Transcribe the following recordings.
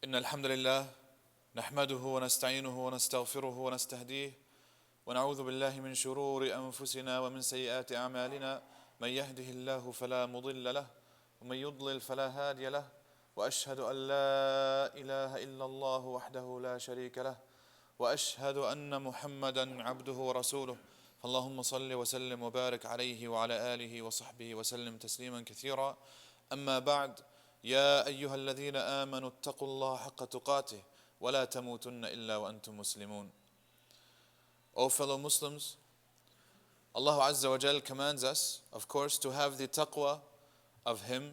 إن الحمد لله نحمده ونستعينه ونستغفره ونستهديه ونعوذ بالله من شرور أنفسنا ومن سيئات أعمالنا من يهده الله فلا مضل له ومن يضلل فلا هادي له وأشهد أن لا إله إلا الله وحده لا شريك له وأشهد أن محمدا عبده ورسوله فاللهم صل وسلم وبارك عليه وعلى آله وصحبه وسلم تسليما كثيرا أما بعد يا أيها الذين آمنوا اتقوا الله حق تقاته ولا تموتن إلا وأنتم مسلمون. O fellow Muslims, Allah Azza wa Jal commands us, of course, to have the taqwa of Him,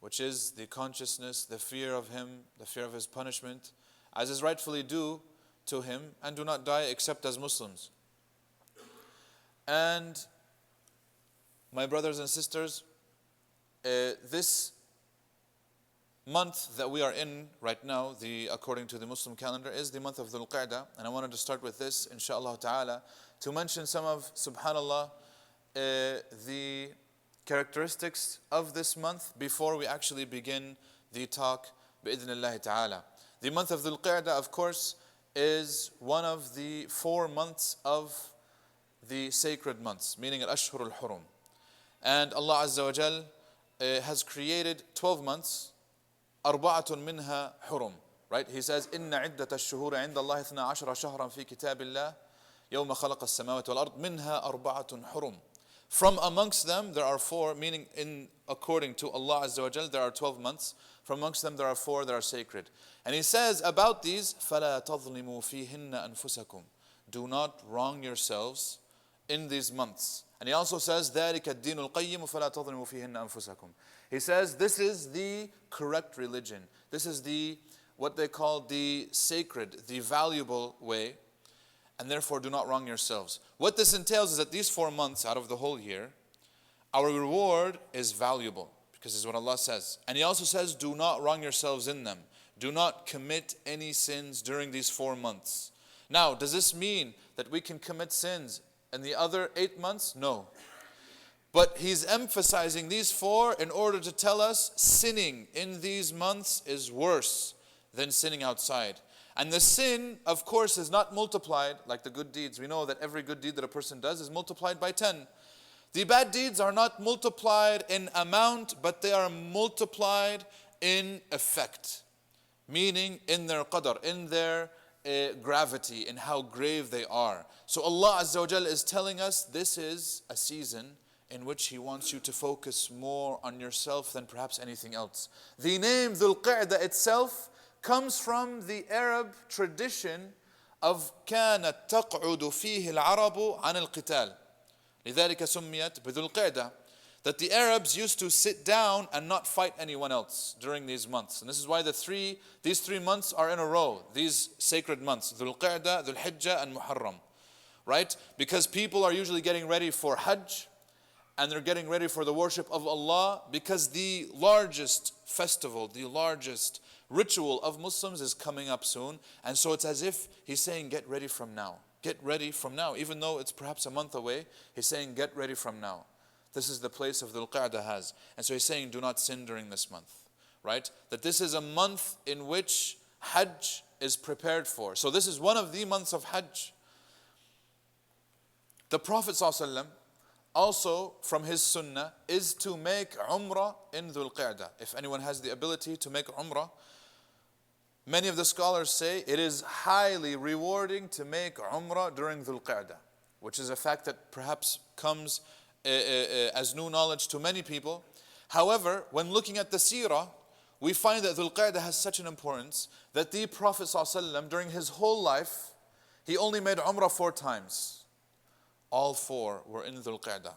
which is the consciousness, the fear of Him, the fear of His punishment, as is rightfully due to Him, and do not die except as Muslims. And my brothers and sisters, this month that we are in right now, according to the Muslim calendar, is the month of Dhul-Qi'dah. And I wanted to start with this, inshaAllah ta'ala, to mention some of, subhanAllah, the characteristics of this month before we actually begin the talk, bi'idhnillahi ta'ala. The month of Dhul-Qi'dah, of course, is one of the 4 months of the sacred months, meaning al-Ashhur al-Hurum. And Allah Azza wa Jal has created 12 months, أربعة منها حرم. Right? He says, إن عدة الشهور عند الله 12 شهرا في كتاب الله يوم خلق السماوات والأرض منها أربعة حرم. From amongst them there are 4, meaning according to Allah Azza wa Jal there are 12 months. From amongst them there are 4 that are sacred. And He says about these, فلا تظلموا فيهن أنفسكم. Do not wrong yourselves in these months. And He also says, ذلك الدين القيم فلا تظلموا فيهن أنفسكم. He says this is the correct religion. This is what they call the sacred, the valuable way. And therefore do not wrong yourselves. What this entails is that these 4 months out of the whole year, our reward is valuable. Because this is what Allah says. And He also says, do not wrong yourselves in them. Do not commit any sins during these 4 months. Now, does this mean that we can commit sins in the other 8 months? No. But He's emphasizing these 4 in order to tell us sinning in these months is worse than sinning outside. And the sin, of course, is not multiplied like the good deeds. We know that every good deed that a person does is multiplied by 10. The bad deeds are not multiplied in amount, but they are multiplied in effect. Meaning in their qadr, in their gravity, in how grave they are. So Allah Azza wa Jal is telling us this is a season in which He wants you to focus more on yourself than perhaps anything else. The name Dhul-Qi'dah itself comes from the Arab tradition of كانت تقعد فيه العرب عن القتال. لذلك سميت بذul-Qi'dah. That the Arabs used to sit down and not fight anyone else during these months. And this is why these 3 months are in a row. These sacred months, Dhul-Qi'dah, Dhul-Hijjah, and Muharram. Right? Because people are usually getting ready for Hajj, and they're getting ready for the worship of Allah, because the largest festival, the largest ritual of Muslims is coming up soon. And so it's as if He's saying, get ready from now. Get ready from now. Even though it's perhaps a month away, He's saying, get ready from now. This is the place of Dhul-Qi'dah has. And so He's saying, do not sin during this month. Right? That this is a month in which Hajj is prepared for. So this is one of the months of Hajj. The Prophet ﷺ, also from his sunnah, is to make umrah in Dhul-Qi'dah. If anyone has the ability to make umrah, many of the scholars say it is highly rewarding to make umrah during Dhul-Qi'dah, which is a fact that perhaps comes as new knowledge to many people. However, when looking at the seerah, we find that Dhul-Qi'dah has such an importance that the Prophet ﷺ, during his whole life, he only made umrah 4 times. All 4 were in Dhul-Qi'dah.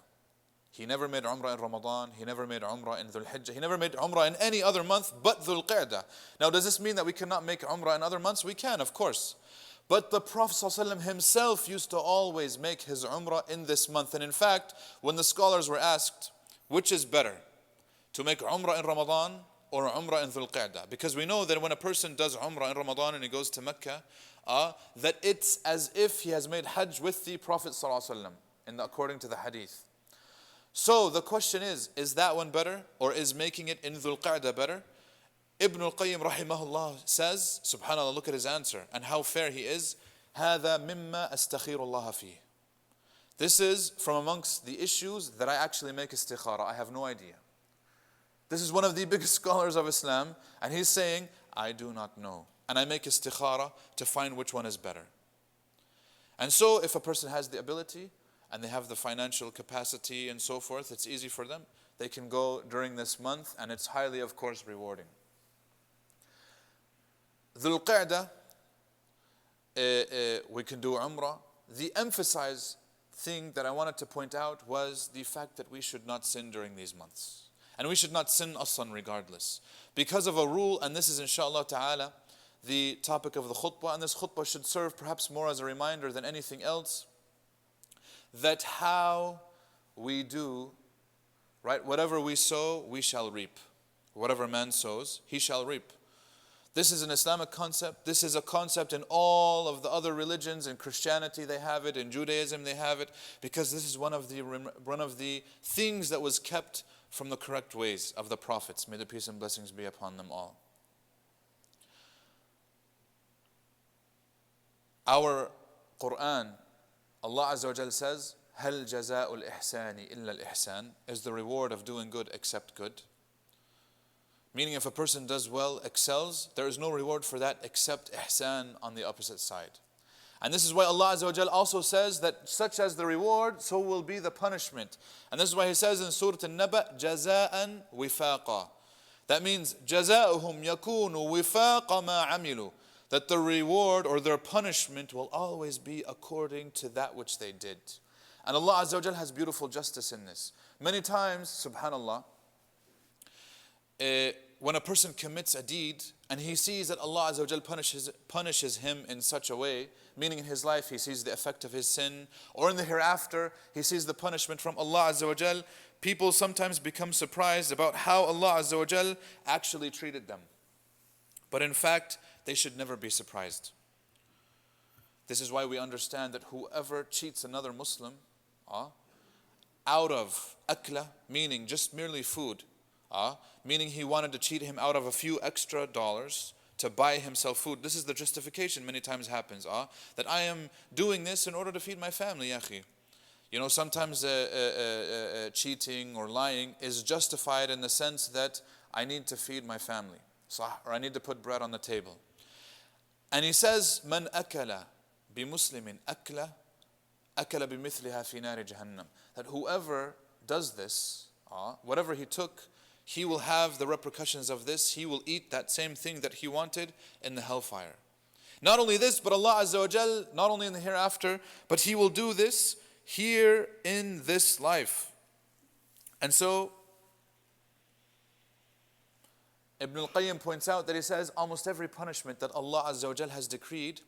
He never made umrah in Ramadan. He never made umrah in Dhul-Hijjah. He never made umrah in any other month but Dhul-Qi'dah. Now, does this mean that we cannot make umrah in other months? We can, of course. But the Prophet ﷺ himself used to always make his umrah in this month. And in fact, when the scholars were asked, which is better, to make umrah in Ramadan or umrah in Dhul-Qi'dah? Because we know that when a person does umrah in Ramadan and he goes to Mecca, that it's as if he has made Hajj with the Prophet ﷺ, according to the hadith. So the question is that one better, or is making it in Dhul-Qi'dah better? Ibn al-Qayyim rahimahullah says, subhanAllah, look at his answer and how fair he is. هذا مما أستخير الله فيه. This is from amongst the issues that I actually make istikhara. I have no idea. This is one of the biggest scholars of Islam, and he's saying, I do not know. And I make istikhara to find which one is better. And so if a person has the ability and they have the financial capacity and so forth, it's easy for them. They can go during this month, and it's highly, of course, rewarding. Dhul-Qi'dah, we can do Umrah. The emphasized thing that I wanted to point out was the fact that we should not sin during these months. And we should not sin aslan regardless. Because of a rule, and this is inshallah ta'ala the topic of the khutbah, and this khutbah should serve perhaps more as a reminder than anything else, that how we do, right, whatever we sow, we shall reap. Whatever man sows, he shall reap. This is an Islamic concept. This is a concept in all of the other religions. In Christianity they have it, in Judaism they have it, because this is one of the things that was kept from the correct ways of the prophets. May the peace and blessings be upon them all. Our Quran, Allah Azza wa Jal says, هَلْ جَزَاءُ الْإِحْسَانِ إِلَّا الْإِحْسَانِ, is the reward of doing good except good. Meaning if a person does well, excels, there is no reward for that except ihsan on the opposite side. And this is why Allah Azza wa Jal also says that such as the reward, so will be the punishment. And this is why He says in Surah An-Naba, جَزَاءً وِفَاقًا. That means, جَزَاؤُهُمْ يَكُونُ وِفَاقَ مَا عَمِلُوا, that the reward or their punishment will always be according to that which they did. And Allah Azza wa Jal has beautiful justice in this. Many times, subhanallah, when a person commits a deed and he sees that Allah Azza wa Jal punishes him in such a way, meaning in his life he sees the effect of his sin, or in the hereafter he sees the punishment from Allah Azza wa Jal, people sometimes become surprised about how Allah Azza wa Jal actually treated them. But in fact, they should never be surprised. This is why we understand that whoever cheats another Muslim out of akla, meaning just merely food, meaning he wanted to cheat him out of a few extra dollars to buy himself food. This is the justification many times happens, that I am doing this in order to feed my family, yakhi. You know, sometimes cheating or lying is justified in the sense that I need to feed my family, or I need to put bread on the table. And he says, "Man akala bi muslimin akla, akala bi mithliha fi nari jahannam." That whoever does this, whatever he took, he will have the repercussions of this. He will eat that same thing that he wanted in the hellfire. Not only this, but Allah Azza wa Jal, not only in the hereafter, but He will do this here in this life. And so, Ibn al-Qayyim points out that he says almost every punishment that Allah Azza wa Jal has decreed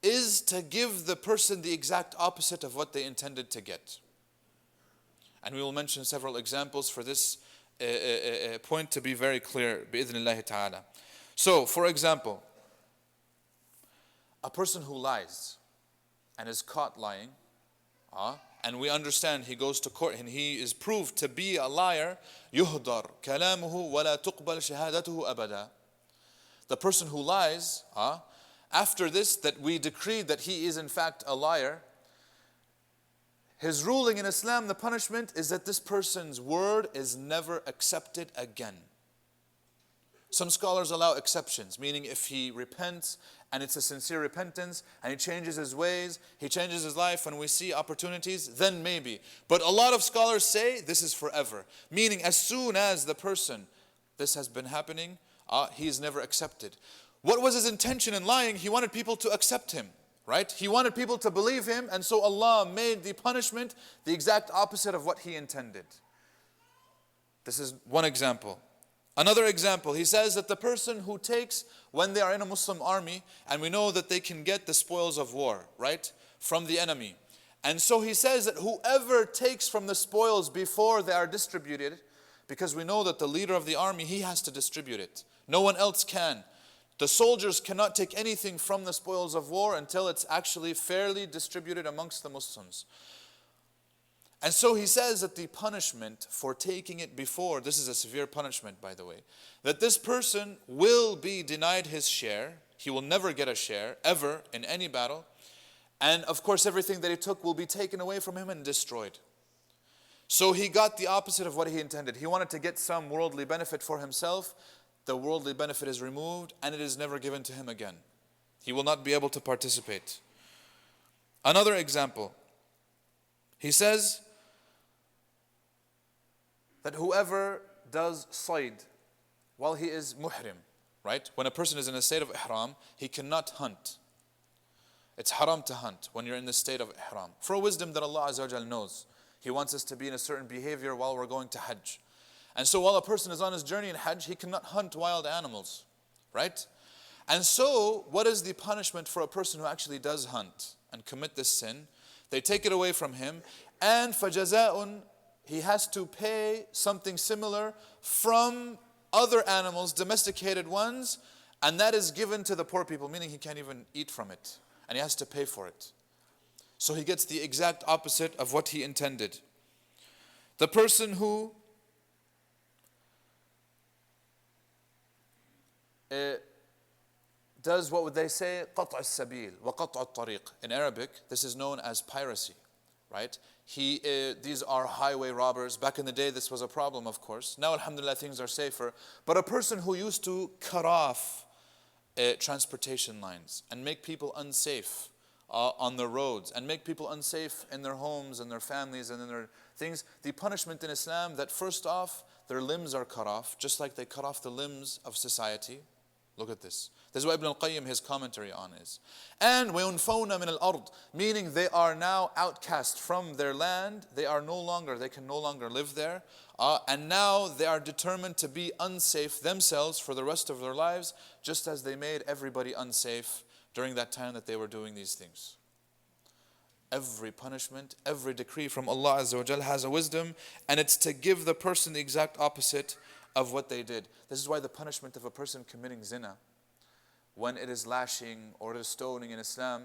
is to give the person the exact opposite of what they intended to get. And we will mention several examples for this point to be very clear, bi'idhnillahi ta'ala. So, for example, a person who lies and is caught lying, and we understand he goes to court and he is proved to be a liar, يُهْدَرْ كَلَامُهُ وَلَا تُقْبَلْ شَهَادَتُهُ أَبَدًا. The person who lies, after this, that we decreed that he is in fact a liar, his ruling in Islam, the punishment is that this person's word is never accepted again. Some scholars allow exceptions, meaning if he repents and it's a sincere repentance and he changes his ways, he changes his life and we see opportunities, then maybe. But a lot of scholars say this is forever, meaning as soon as the person, this has been happening, he is never accepted. What was his intention in lying? He wanted people to accept him. Right? He wanted people to believe him, and so Allah made the punishment the exact opposite of what He intended. This is one example. Another example, he says that the person who takes, when they are in a Muslim army, and we know that they can get the spoils of war, right, from the enemy. And so he says that whoever takes from the spoils before they are distributed, because we know that the leader of the army, he has to distribute it. No one else can. The soldiers cannot take anything from the spoils of war until it's actually fairly distributed amongst the Muslims. And so he says that the punishment for taking it before, this is a severe punishment by the way, that this person will be denied his share. He will never get a share, ever, in any battle. And of course everything that he took will be taken away from him and destroyed. So he got the opposite of what he intended. He wanted to get some worldly benefit for himself. The worldly benefit is removed and it is never given to him again. He will not be able to participate. Another example. He says that whoever does sayd while he is muhrim, right? When a person is in a state of ihram, he cannot hunt. It's haram to hunt when you're in the state of ihram. For a wisdom that Allah Azza wa Jal knows. He wants us to be in a certain behavior while we're going to Hajj. And so while a person is on his journey in Hajj, he cannot hunt wild animals, right? And so what is the punishment for a person who actually does hunt and commit this sin? They take it away from him, and فَجَزَاءٌ, he has to pay something similar from other animals, domesticated ones, and that is given to the poor people, meaning he can't even eat from it, and he has to pay for it. So he gets the exact opposite of what he intended. The person who does, what would they say? قطع السبيل وقطع الطريق. In Arabic, this is known as piracy, right? These are highway robbers. Back in the day, this was a problem, of course. Now, alhamdulillah, things are safer. But a person who used to cut off transportation lines and make people unsafe on the roads and make people unsafe in their homes and their families and in their things, the punishment in Islam that first off, their limbs are cut off, just like they cut off the limbs of society. Look at this. This is what Ibn al-Qayyim, his commentary on is. And وَيُنْفَوْنَ مِنَ الْأَرْضِ, meaning they are now outcast from their land. They can no longer live there. And now they are determined to be unsafe themselves for the rest of their lives, just as they made everybody unsafe during that time that they were doing these things. Every punishment, every decree from Allah Azza wa Jal has a wisdom, and it's to give the person the exact opposite of what they did. This is why the punishment of a person committing zina, when it is lashing or it is stoning in Islam,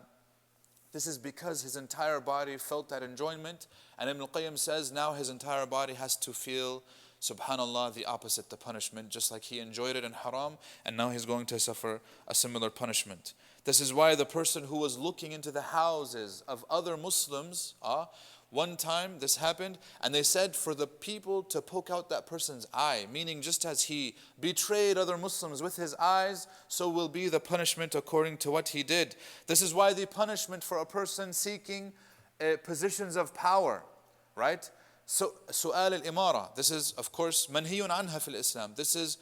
this is because his entire body felt that enjoyment, and Ibn al-Qayyim says now his entire body has to feel, subhanallah, the opposite, the punishment, just like he enjoyed it in haram, and now he's going to suffer a similar punishment. This is why the person who was looking into the houses of other Muslims, one time this happened, and they said for the people to poke out that person's eye, meaning just as he betrayed other Muslims with his eyes, so will be the punishment according to what he did. This is why the punishment for a person seeking positions of power, right? So, su'al al-imara, this is of course manhiyun anha fil Islam. This is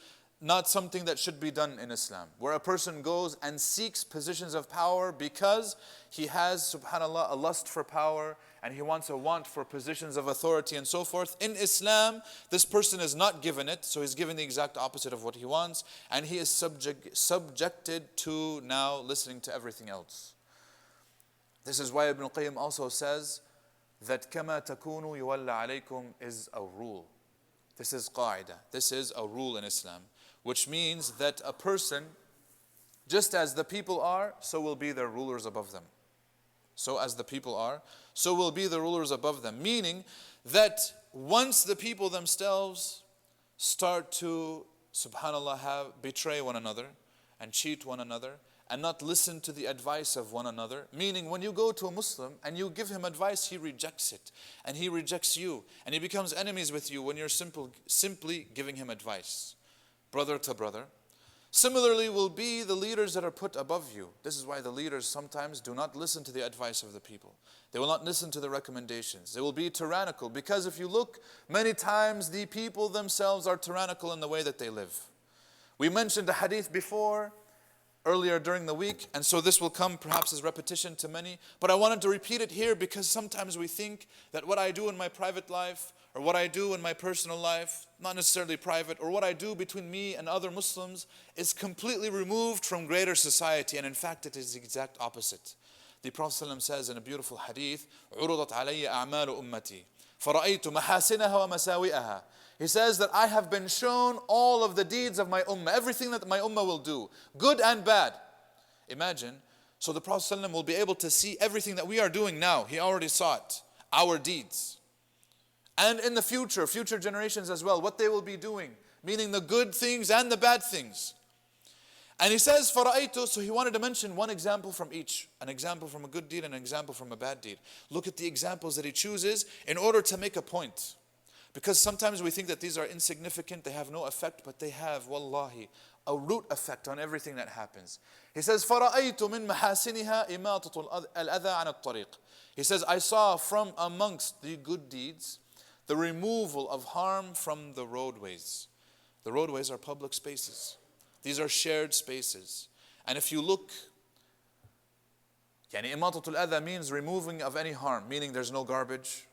not something that should be done in Islam, where a person goes and seeks positions of power because he has, subhanallah, a lust for power and he wants a want for positions of authority and so forth. In Islam, this person is not given it, so he's given the exact opposite of what he wants, and he is subjected to now listening to everything else. This is why Ibn al-Qayyim also says that كَمَا تَكُونُوا يُوَلَّ عَلَيْكُمْ is a rule. This is qa'idah. This is a rule in Islam, which means that a person, just as the people are, so will be their rulers above them. So as the people are, so will be the rulers above them. Meaning that once the people themselves start to, subhanallah, betray one another and cheat one another and not listen to the advice of one another, meaning when you go to a Muslim and you give him advice, he rejects it and he rejects you and he becomes enemies with you when you're simply giving him advice, brother to brother. Similarly will be the leaders that are put above you. This is why the leaders sometimes do not listen to the advice of the people. They will not listen to the recommendations. They will be tyrannical, because if you look, many times the people themselves are tyrannical in the way that they live. We mentioned the hadith before, earlier during the week, and so this will come perhaps as repetition to many, but I wanted to repeat it here because sometimes we think that what I do in my private life or what I do in my personal life, not necessarily private, or what I do between me and other Muslims is completely removed from greater society, and in fact it is the exact opposite. The Prophet ﷺ says in a beautiful hadith, عُرُضَتْ عَلَيَّ أَعْمَالُ أُمَّتِي فَرَأَيْتُ مَحَاسِنَهَا وَمَسَاوِئَهَا. He says that I have been shown all of the deeds of my ummah, everything that my ummah will do, good and bad. Imagine, so the Prophet ﷺ will be able to see everything that we are doing now. He already saw it, our deeds. And in the future generations as well, what they will be doing, meaning the good things and the bad things. And he says, فَرَأَيْتُ, so he wanted to mention one example from each. An example from a good deed and an example from a bad deed. Look at the examples that he chooses in order to make a point. Because sometimes we think that these are insignificant, they have no effect, but they have, wallahi, a root effect on everything that happens. He says, فَرَأَيْتُ مِن مَحَاسِنِهَا إِمَاطَةُ الْأَذَى عَنِ الطَّرِيقِ. He says, I saw from amongst the good deeds, the removal of harm from the roadways. The roadways are public spaces. These are shared spaces. And if you look, إِمَاطَةُ الْأَذَى means removing of any harm, meaning there's no garbage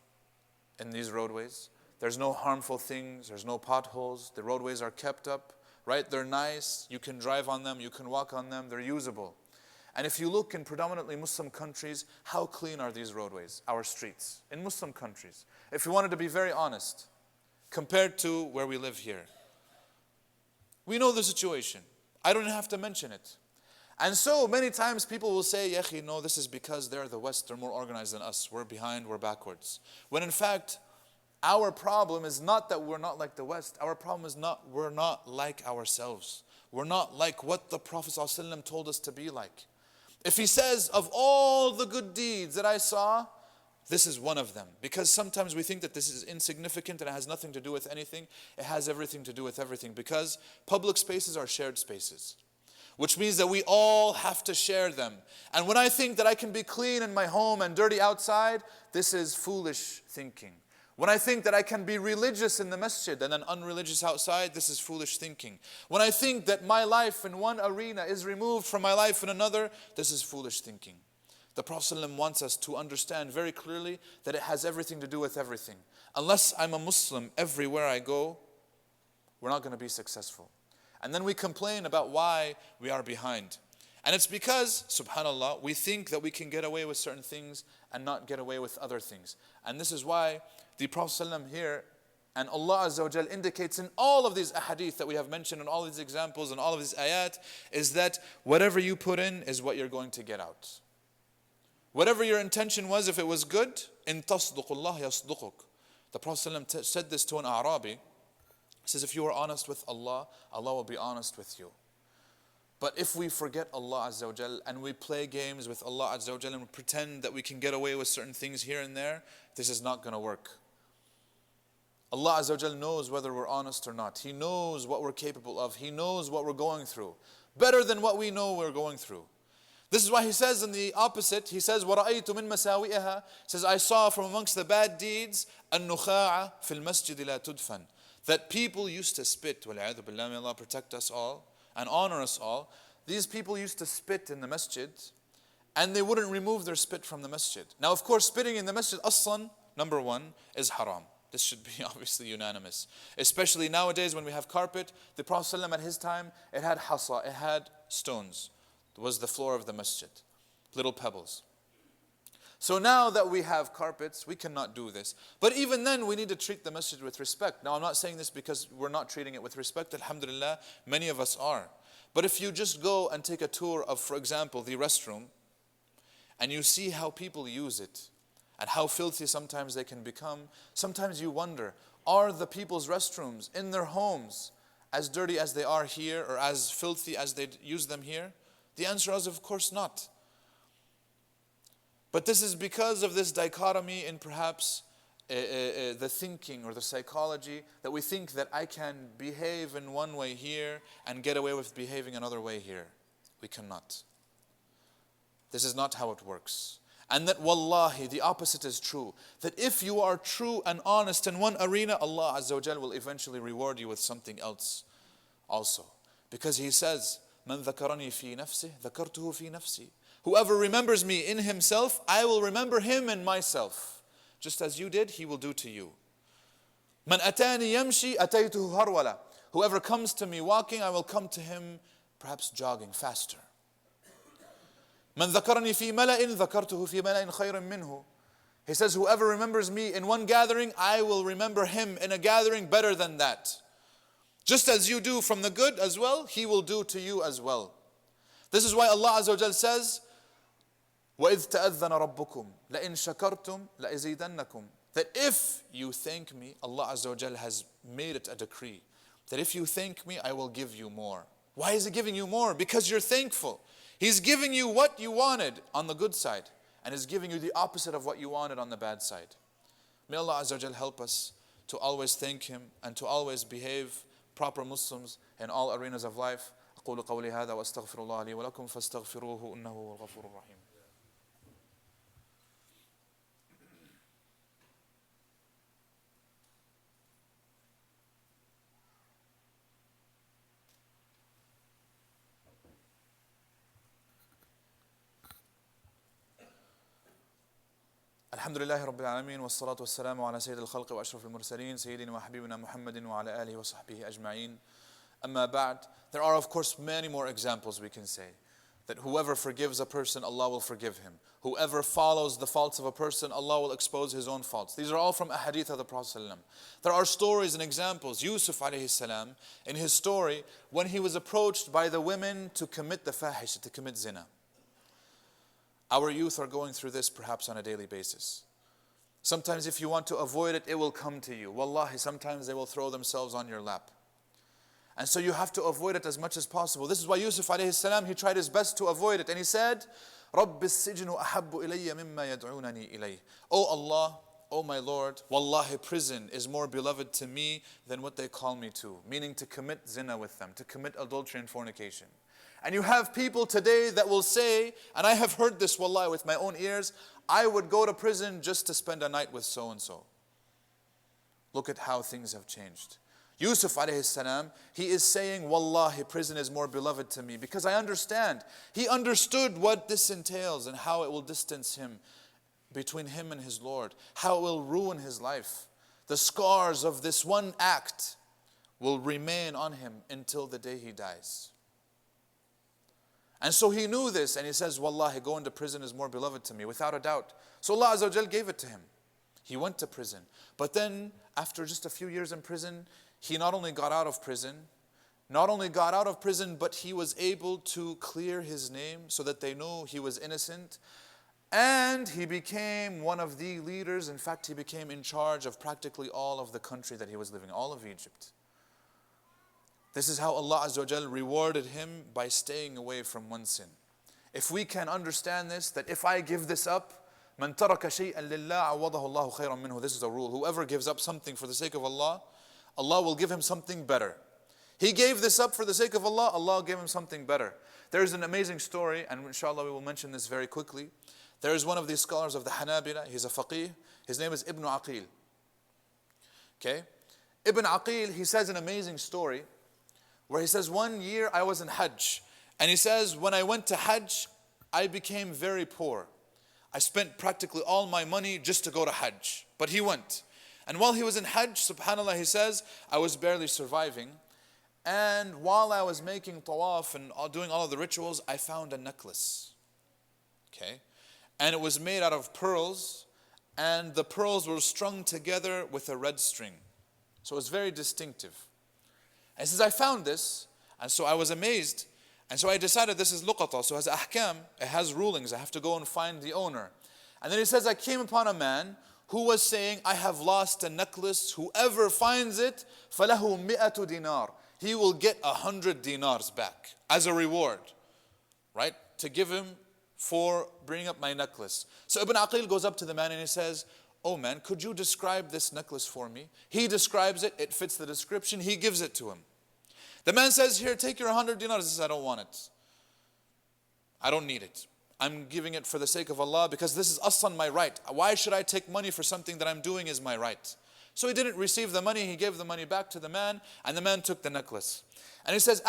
in these roadways. There's no harmful things, there's no potholes. The roadways are kept up, right? They're nice, you can drive on them, you can walk on them, they're usable. And if you look in predominantly Muslim countries, how clean are these roadways, our streets, in Muslim countries? If you wanted to be very honest, compared to where we live here. We know the situation. I don't have to mention it. And so many times people will say, Yahi, no, this is because they're the West, they're more organized than us. We're behind, we're backwards. When in fact, our problem is not that we're not like the West. Our problem is not we're not like ourselves. We're not like what the Prophet ﷺ told us to be like. If he says, of all the good deeds that I saw, this is one of them. Because sometimes we think that this is insignificant and it has nothing to do with anything. It has everything to do with everything. Because public spaces are shared spaces. Which means that we all have to share them. And when I think that I can be clean in my home and dirty outside, this is foolish thinking. When I think that I can be religious in the masjid and then unreligious outside, this is foolish thinking. When I think that my life in one arena is removed from my life in another, this is foolish thinking. The Prophet ﷺ wants us to understand very clearly that it has everything to do with everything. Unless I'm a Muslim everywhere I go, we're not going to be successful. And then we complain about why we are behind. And it's because, subhanAllah, we think that we can get away with certain things and not get away with other things. And this is why the Prophet ﷺ here, and Allah Azza wa Jal indicates in all of these ahadith that we have mentioned, and all these examples and all of these ayat, is that whatever you put in is what you're going to get out. Whatever your intention was, if it was good, in tasduqullah yasduquk. The Prophet ﷺ said this to an Arabi. He says, if you are honest with Allah, Allah will be honest with you. But if we forget Allah Azza wa Jal and we play games with Allah Azza wa Jal and we pretend that we can get away with certain things here and there, this is not going to work. Allah Azza wa Jal knows whether we're honest or not. He knows what we're capable of. He knows what we're going through. Better than what we know we're going through. This is why he says in the opposite, he says, وَرَأَيْتُ مِن مَسَاوِئِهَا. He says, I saw from amongst the bad deeds, النُّخَاعَ فِي الْمَسْجِدِ لَا تُدْفَنْ. That people used to spit, وَالْعِيَاذُ بِاللَّهِ, may Allah protect us all and honor us all. These people used to spit in the masjid and they wouldn't remove their spit from the masjid. Now of course spitting in the masjid aslan, number one, is haram. This should be obviously unanimous. Especially nowadays when we have carpet. The Prophet ﷺ at his time, it had hasa, it had stones. It was the floor of the masjid, little pebbles. So now that we have carpets, we cannot do this. But even then, we need to treat the masjid with respect. Now I'm not saying this because we're not treating it with respect. Alhamdulillah, many of us are. But if you just go and take a tour of, for example, the restroom, and you see how people use it, and how filthy sometimes they can become, sometimes you wonder, are the people's restrooms in their homes as dirty as they are here, or as filthy as they use them here? The answer is, of course not. But this is because of this dichotomy in perhaps the thinking or the psychology, that we think that I can behave in one way here and get away with behaving another way here. We cannot. This is not how it works. And that wallahi, the opposite is true. That if you are true and honest in one arena, Allah Azza wa Jal will eventually reward you with something else also. Because He says, مَنْ ذَكَرَنِي فِي نَفْسِهِ ذَكَرْتُهُ فِي نَفْسِي. Whoever remembers me in himself, I will remember him in myself. Just as you did, he will do to you. مَنْ أَتَانِي يَمْشِي أَتَيْتُهُ هَرْوَلًا. Whoever comes to me walking, I will come to him perhaps jogging faster. مَنْ ذَكَرَنِي فِي مَلَئٍ ذَكَرْتُهُ فِي مَلَئٍ خَيْرٍ مِّنْهُ. He says, whoever remembers me in one gathering, I will remember him in a gathering better than that. Just as you do from the good as well, he will do to you as well. This is why Allah Azza wa Jal says, وَإِذْ تَأَذَّنَ رَبُّكُمْ لَإِن شَكَرْتُمْ لَأَزِيدَنَّكُمْ. that if you thank me, Allah Azza wa Jal has made it a decree, that if you thank me, I will give you more. Why is He giving you more? Because you're thankful. He's giving you what you wanted on the good side, and is giving you the opposite of what you wanted on the bad side. May Allah Azza wa Jal help us to always thank Him and to always behave proper Muslims in all arenas of life. أقول قولي هذا وأستغفر الله لي ولكم فاستغفروه إنه هو الغفور الرحيم. الحمد لله رب العالمين والصلاة والسلام على سيد الخلق وأشرف المرسلين سيدنا وحبيبنا محمد وعلى آله وصحبه أجمعين. أما بعد, there are of course many more examples we can say. That whoever forgives a person, Allah will forgive him. Whoever follows the faults of a person, Allah will expose his own faults. These are all from a hadith of the Prophet ﷺ. There are stories and examples. Yusuf alayhi salam, in his story, when he was approached by the women to commit the fahisha, to commit zina. Our youth are going through this perhaps on a daily basis. Sometimes if you want to avoid it, it will come to you. Wallahi, sometimes they will throw themselves on your lap. And so you have to avoid it as much as possible. This is why Yusuf alayhi salam, he tried his best to avoid it. And he said, رَبِّ السِّجْنُ أَحَبُّ إِلَيَّ مِمَّا يَدْعُونَنِي إِلَيْهِ. Oh Allah, oh my Lord, Wallahi, prison is more beloved to me than what they call me to. Meaning to commit zina with them, to commit adultery and fornication. And you have people today that will say, and I have heard this wallahi with my own ears, I would go to prison just to spend a night with so and so. Look at how things have changed. Yusuf alayhi salam, he is saying, wallahi, prison is more beloved to me because I understand. He understood what this entails and how it will distance him between him and his Lord, how it will ruin his life. The scars of this one act will remain on him until the day he dies. And so he knew this and he says, wallahi, going to prison is more beloved to me, without a doubt. So Allah Azza wa Jal gave it to him. He went to prison. But then, after just a few years in prison, he not only got out of prison, but he was able to clear his name so that they know he was innocent. And he became one of the leaders. In fact, he became in charge of practically all of the country that he was living, all of Egypt. This is how Allah Azza wa Jal rewarded him by staying away from one sin. If we can understand this, that if I give this up, مَنْ تَرَكَ شَيْئًا لِلَّهِ عَوَّضَهُ اللَّهُ خَيْرًا مِنْهُ. This is a rule. Whoever gives up something for the sake of Allah, Allah will give him something better. He gave this up for the sake of Allah, Allah gave him something better. There is an amazing story, and inshallah we will mention this very quickly. There is one of these scholars of the Hanabila, he's a faqih, his name is Ibn Aqil. Okay? Ibn Aqil, he says an amazing story, where he says, one year I was in Hajj. And he says, when I went to Hajj, I became very poor. I spent practically all my money just to go to Hajj. But he went. And while he was in Hajj, subhanAllah, he says, I was barely surviving. And while I was making tawaf and doing all of the rituals, I found a necklace. Okay? And it was made out of pearls. And the pearls were strung together with a red string. So it was very distinctive. And he says, I found this, and so I was amazed, and so I decided this is luqata, so it has ahkam, it has rulings, I have to go and find the owner. And then he says, I came upon a man who was saying, I have lost a necklace, whoever finds it, فَلَهُ مِئَةُ dinar. He will get 100 dinars back as a reward, right? To give him for bringing up my necklace. So Ibn Aqil goes up to the man and he says, oh man, could you describe this necklace for me? He describes it, it fits the description, he gives it to him. The man says, here, take your 100 dinars. He says, I don't want it. I don't need it. I'm giving it for the sake of Allah because this is aslan my right. Why should I take money for something that I'm doing is my right? So he didn't receive the money, he gave the money back to the man, and the man took the necklace. And he says,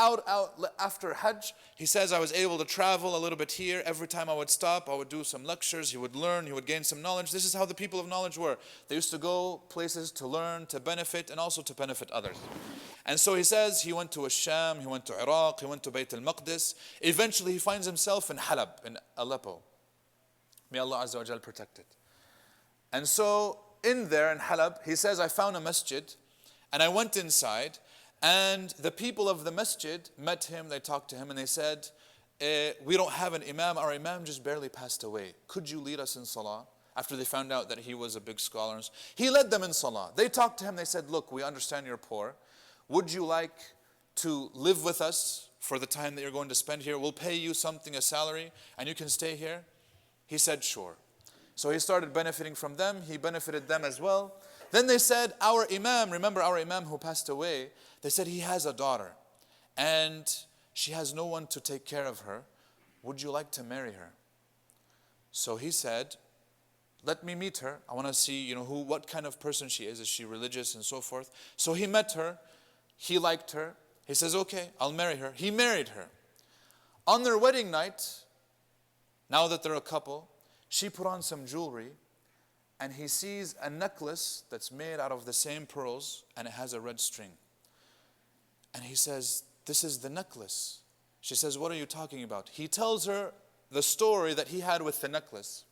after Hajj, he says, I was able to travel a little bit here. Every time I would stop, I would do some lectures. He would learn, he would gain some knowledge. This is how the people of knowledge were. They used to go places to learn, to benefit, and also to benefit others. And so he says, he went to Sham, he went to Iraq, he went to Bayt al-Maqdis. Eventually, he finds himself in Halab, in Aleppo. May Allah Azza wa Jal protect it. And so, in there in Halab, he says, I found a masjid, and I went inside, and the people of the masjid met him, they talked to him, and they said, we don't have an imam, our imam just barely passed away. Could you lead us in salah? after they found out that he was a big scholar. He led them in salah. They talked to him, they said, look, we understand you're poor. Would you like to live with us for the time that you're going to spend here? We'll pay you something, a salary, and you can stay here. He said, sure. So he started benefiting from them. He benefited them as well. Then they said, our Imam, remember our Imam who passed away, they said he has a daughter and she has no one to take care of her. Would you like to marry her? So he said, let me meet her. I want to see, what kind of person she is. Is she religious and so forth? So he met her. He liked her. He says, okay, I'll marry her. He married her. On their wedding night, now that they're a couple, she put on some jewelry and he sees a necklace that's made out of the same pearls and it has a red string. And he says, this is the necklace. She says, what are you talking about? He tells her the story that he had with the necklace.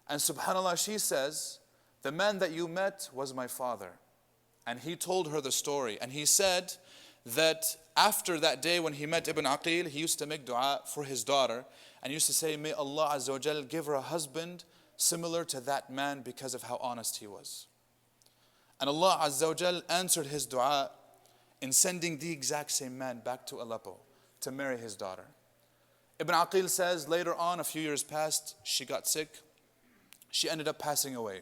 And subhanAllah, she says, the man that you met was my father. And he told her the story. And he said that after that day when he met Ibn Aqil, he used to make dua for his daughter. And used to say, may Allah Azza wa Jal give her a husband similar to that man because of how honest he was. And Allah Azza wa Jal answered his dua in sending the exact same man back to Aleppo to marry his daughter. Ibn Aqil says later on, a few years passed, she got sick. She ended up passing away.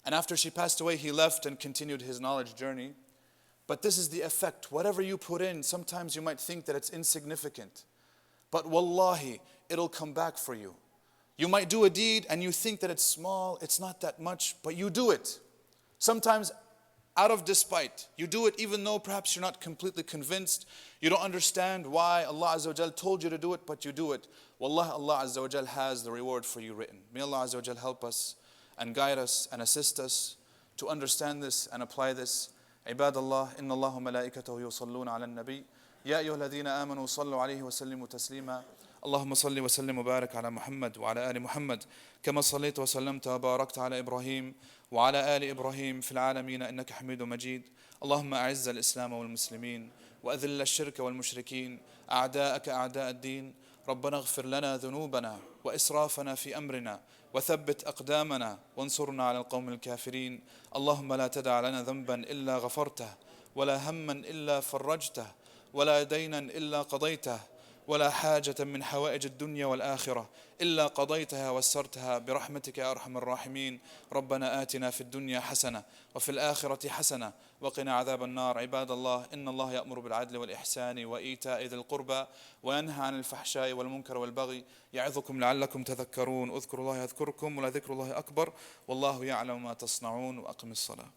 And after she passed away, he left and continued his knowledge journey. But this is the effect. Whatever you put in, sometimes you might think that it's insignificant. But wallahi, it'll come back for you. You might do a deed and you think that it's small, it's not that much, but you do it. Sometimes out of despite. You do it even though perhaps you're not completely convinced. You don't understand why Allah Azza wa Jal told you to do it, but you do it. Wallah, Allah Azza wa Jal has the reward for you written. May Allah Azza wa Jal help us and guide us and assist us to understand this and apply this. عباد الله إن الله وملائكته يصلون على النبي يا أيها الذين آمنوا صلوا عليه وسلموا تسليما اللهم صل وسلم وبارك على محمد وعلى آل محمد كما صليت وسلمت وباركت على إبراهيم وعلى آل إبراهيم في العالمين إنك حميد مجيد اللهم أعز الإسلام والمسلمين وأذل الشرك والمشركين أعداءك أعداء الدين ربنا اغفر لنا ذنوبنا وإسرافنا في أمرنا وثبت أقدامنا وانصرنا على القوم الكافرين اللهم لا تدع لنا ذنبا إلا غفرته ولا هما إلا فرجته ولا دينا إلا قضيته ولا حاجة من حوائج الدنيا والآخرة إلا قضيتها ويسرتها برحمتك يا أرحم الراحمين ربنا آتنا في الدنيا حسنة وفي الآخرة حسنة وقنا عذاب النار عباد الله إن الله يأمر بالعدل والإحسان وإيتاء ذي القربى وينهى عن الفحشاء والمنكر والبغي يعظكم لعلكم تذكرون اذكروا الله يذكركم ولذكر الله أكبر والله يعلم ما تصنعون وأقم الصلاة